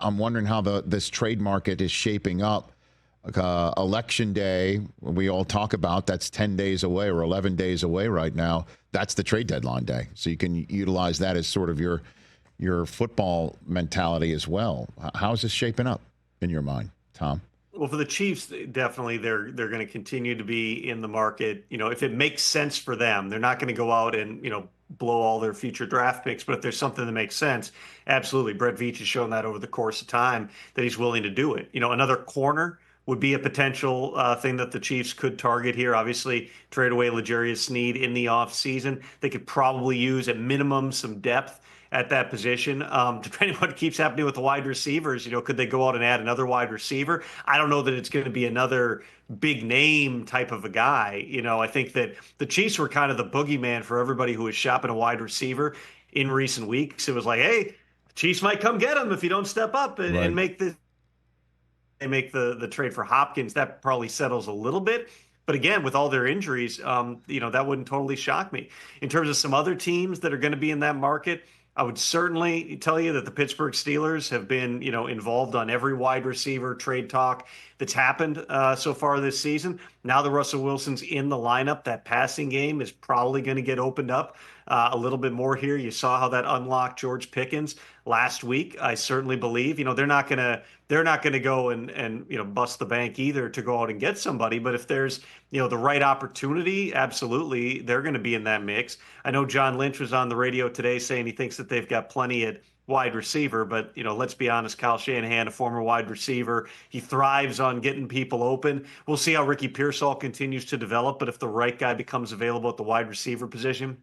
I'm wondering how this trade market is shaping up. Election day, we all talk about, that's 10 days away or 11 days away right now. That's the trade deadline day. So you can utilize that as sort of your football mentality as well. How's this shaping up in your mind, Tom? Well, for the Chiefs, definitely they're going to continue to be in the market. If it makes sense for them, they're not going to go out and, blow all their future draft picks. But if there's something that makes sense, absolutely. Brett Veach has shown that over the course of time that he's willing to do it. Another corner would be a potential thing that the Chiefs could target here. Obviously, trade away L'Jarius Sneed in the offseason. They could probably use at minimum some depth at that position. Depending on what keeps happening with the wide receivers, could they go out and add another wide receiver? I don't know that it's going to be another big name type of a guy. I think that the Chiefs were kind of the boogeyman for everybody who was shopping a wide receiver in recent weeks. It was like, hey, Chiefs might come get him if you don't step up and make this. They make the trade for Hopkins. That probably settles a little bit. But again, with all their injuries, that wouldn't totally shock me. In terms of some other teams that are going to be in that market, I would certainly tell you that the Pittsburgh Steelers have been, involved on every wide receiver trade talk that's happened so far this season. Now that Russell Wilson's in the lineup, that passing game is probably going to get opened up a little bit more here. You saw how that unlocked George Pickens last week. I certainly believe, they're not going to go and bust the bank either to go out and get somebody. But if there's, the right opportunity, absolutely, they're going to be in that mix. I know John Lynch was on the radio today saying he thinks that they've got plenty at wide receiver, but let's be honest, Kyle Shanahan, a former wide receiver, he thrives on getting people open. We'll see how Ricky Pearsall continues to develop, but if the right guy becomes available at the wide receiver position,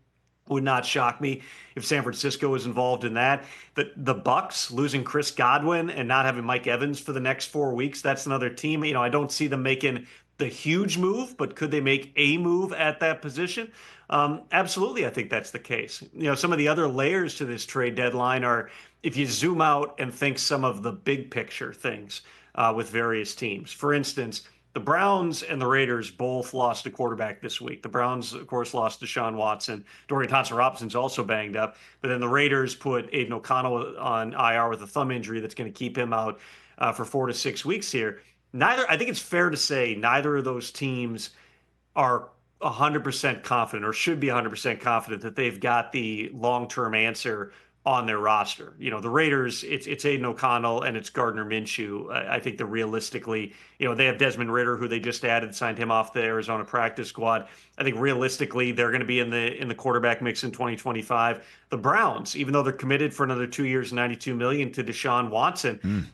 would not shock me if San Francisco is involved in that. The Bucks losing Chris Godwin and not having Mike Evans for the next 4 weeks, that's another team. I don't see them making the huge move, but could they make a move at that position? Absolutely, I think that's the case. Some of the other layers to this trade deadline are, if you zoom out and think some of the big picture things with various teams. For instance, the Browns and the Raiders both lost a quarterback this week. The Browns, of course, lost Deshaun Watson. Dorian Thompson-Robinson's also banged up. But then the Raiders put Aiden O'Connell on IR with a thumb injury that's going to keep him out for 4 to 6 weeks here. I think it's fair to say neither of those teams are 100% confident or should be 100% confident that they've got the long-term answer on their roster. The Raiders, it's Aiden O'Connell and it's Gardner Minshew. I think that realistically, they have Desmond Ridder, who they just added, signed him off the Arizona practice squad. I think realistically, they're going to be in the quarterback mix in 2025. The Browns, even though they're committed for another 2 years, $92 million to Deshaun Watson,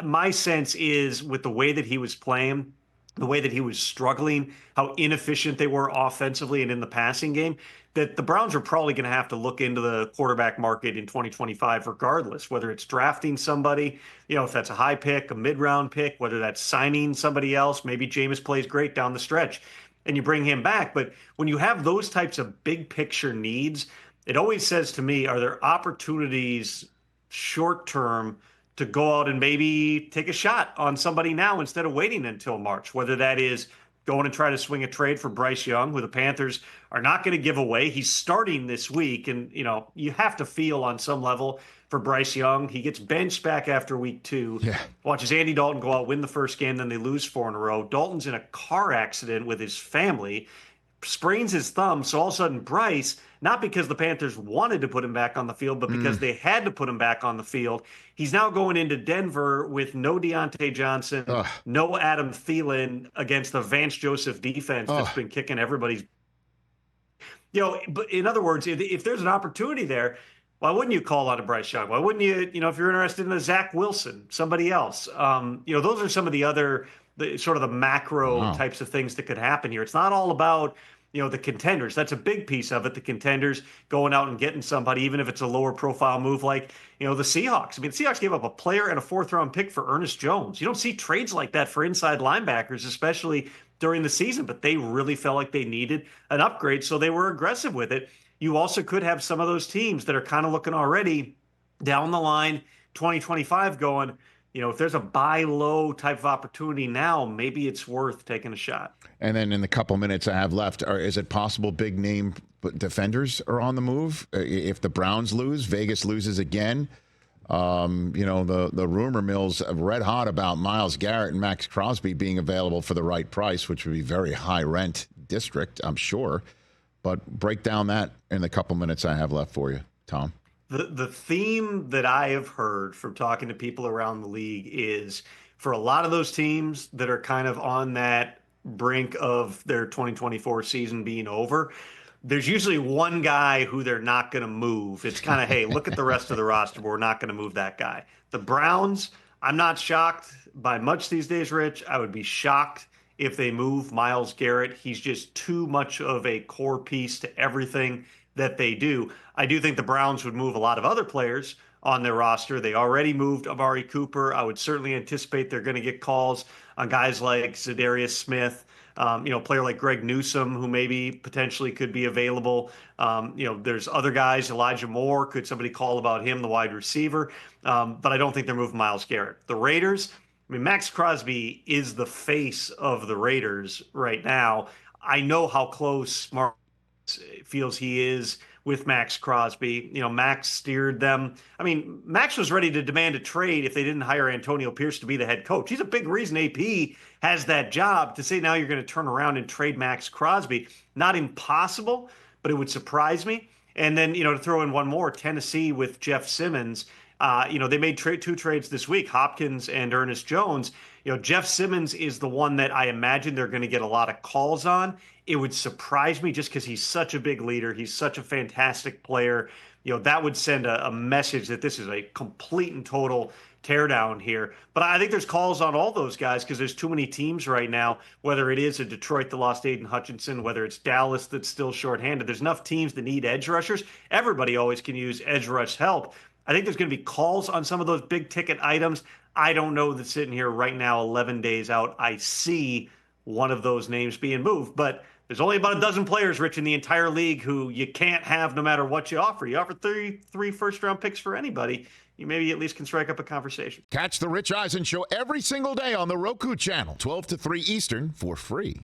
my sense is with the way that he was playing, the way that he was struggling, how inefficient they were offensively and in the passing game, that the Browns are probably going to have to look into the quarterback market in 2025 regardless, whether it's drafting somebody, if that's a high pick, a mid-round pick, whether that's signing somebody else. Maybe Jameis plays great down the stretch and you bring him back. But when you have those types of big picture needs, it always says to me, are there opportunities short term to go out and maybe take a shot on somebody now instead of waiting until March, whether that is going to try to swing a trade for Bryce Young, who the Panthers are not going to give away. He's starting this week, and, you have to feel on some level for Bryce Young. He gets benched back after week 2, watches Andy Dalton go out, win the first game, then they lose 4 in a row. Dalton's in a car accident with his family, sprains his thumb, so all of a sudden Bryce, not because the Panthers wanted to put him back on the field, but because they had to put him back on the field. He's now going into Denver with no Deontay Johnson, no Adam Thielen against the Vance Joseph defense that's been kicking everybody's. But in other words, if there's an opportunity there, why wouldn't you call out a Bryce Young? Why wouldn't you, if you're interested in a Zach Wilson, somebody else? Those are some of the other sort of the macro types of things that could happen here. It's not all about the contenders. That's a big piece of it. The contenders going out and getting somebody, even if it's a lower profile move like, the Seahawks. I mean, the Seahawks gave up a player and a 4th-round pick for Ernest Jones. You don't see trades like that for inside linebackers, especially during the season, but they really felt like they needed an upgrade, so they were aggressive with it. You also could have some of those teams that are kind of looking already down the line, 2025 going, if there's a buy low type of opportunity now, maybe it's worth taking a shot. And then in the couple minutes I have left, is it possible big name defenders are on the move? If the Browns lose, Vegas loses again. The rumor mill's red hot about Myles Garrett and Max Crosby being available for the right price, which would be very high rent district, I'm sure. But break down that in the couple minutes I have left for you, Tom. The theme that I have heard from talking to people around the league is for a lot of those teams that are kind of on that brink of their 2024 season being over, there's usually one guy who they're not going to move. It's kind of, hey, look at the rest of the roster, but we're not going to move that guy. The Browns, I'm not shocked by much these days, Rich. I would be shocked if they move Myles Garrett. He's just too much of a core piece to everything that they do. I do think the Browns would move a lot of other players on their roster. They already moved Amari Cooper. I would certainly anticipate they're going to get calls on guys like Zadarius Smith, a player like Greg Newsome, who maybe potentially could be available. There's other guys, Elijah Moore. Could somebody call about him, the wide receiver? But I don't think they're moving Myles Garrett. The Raiders, I mean, Max Crosby is the face of the Raiders right now. I know how close Mark feels he is with Max Crosby. Max steered them. I mean, Max was ready to demand a trade if they didn't hire Antonio Pierce to be the head coach. He's a big reason AP has that job. To say now you're going to turn around and trade Max Crosby, not impossible, but it would surprise me. And then, to throw in one more, Tennessee with Jeff Simmons. They made two trades this week, Hopkins and Ernest Jones. Jeff Simmons is the one that I imagine they're going to get a lot of calls on. It would surprise me just because he's such a big leader. He's such a fantastic player. That would send a message that this is a complete and total teardown here. But I think there's calls on all those guys because there's too many teams right now, whether it is a Detroit that lost Aiden Hutchinson, whether it's Dallas that's still shorthanded. There's enough teams that need edge rushers. Everybody always can use edge rush help. I think there's going to be calls on some of those big ticket items. I don't know that sitting here right now, 11 days out, I see one of those names being moved. But there's only about a dozen players, Rich, in the entire league who you can't have no matter what you offer. You offer three first-round picks for anybody, you maybe at least can strike up a conversation. Catch the Rich Eisen Show every single day on the Roku Channel, 12 to 3 Eastern, for free.